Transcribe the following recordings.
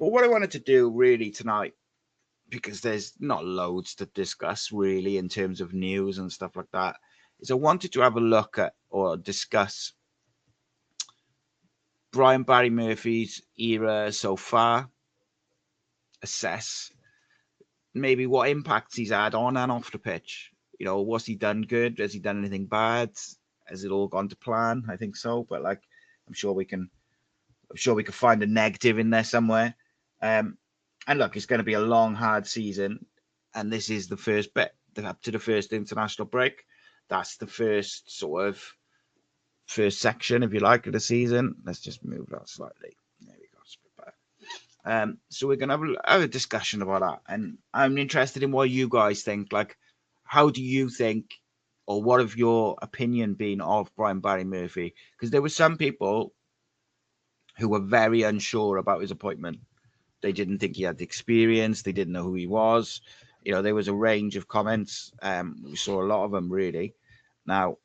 But what I wanted to do really tonight, because there's not loads to discuss really in terms of news and stuff like that, is I wanted to have a look at or discuss Brian Barry Murphy's era so far, assess maybe what impacts he's had on and off the pitch. You know, was he done good? Has he done anything bad? Has it all gone to plan? I think so, but like, I'm sure we can. I'm sure we could find a negative in there somewhere. And look, it's going to be a long, hard season, and this is the first bit up to the first international break. That's the first sort of first section, if you like, of the season. Let's just move that slightly. There we go. It's a bit better. So we're going to have a discussion about that, and I'm interested in what you guys think. Like, how do you think, or what have your opinion been of Brian Barry Murphy? Because there were some people who were very unsure about his appointment. They didn't think he had the experience. They didn't know who he was. You know, there was a range of comments. We saw a lot of them, really. Now,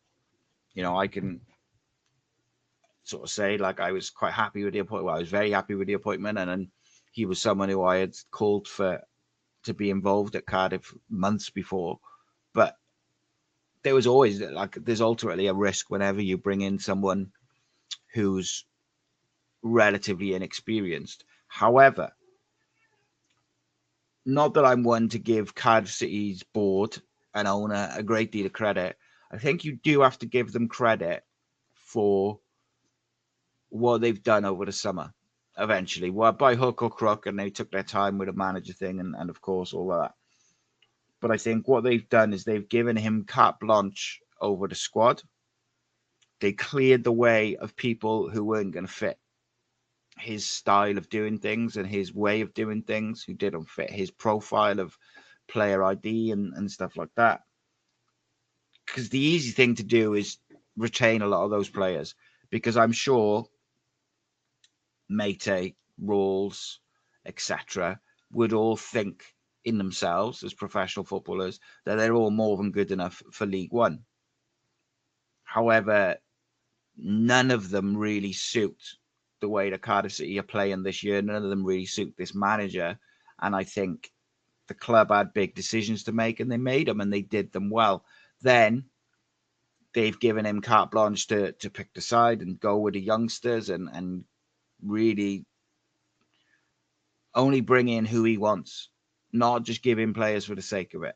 you know, I can sort of say, like, I was quite happy with the appointment. Well, I was very happy with the appointment. And he was someone who I had called for to be involved at Cardiff months before. But there was always, like, there's ultimately a risk whenever you bring in someone who's relatively inexperienced. However, not that I'm one to give Cardiff City's board and owner a great deal of credit. I think you do have to give them credit for what they've done over the summer. Eventually, well, by hook or crook, and they took their time with the manager thing, and of course all of that. But I think what they've done is they've given him carte blanche over the squad. They cleared the way of people who weren't going to fit his style of doing things and his way of doing things, who didn't fit his profile of player ID and stuff like that. Because the easy thing to do is retain a lot of those players, because I'm sure Mate, Rawls, etc., would all think in themselves as professional footballers that they're all more than good enough for League One. However, none of them really suit the way the Cardiff City are playing this year. None of them really suit this manager. And I think the club had big decisions to make, and they made them, and they did them well. Then they've given him carte blanche to pick the side and go with the youngsters and really only bring in who he wants, not just give him players for the sake of it.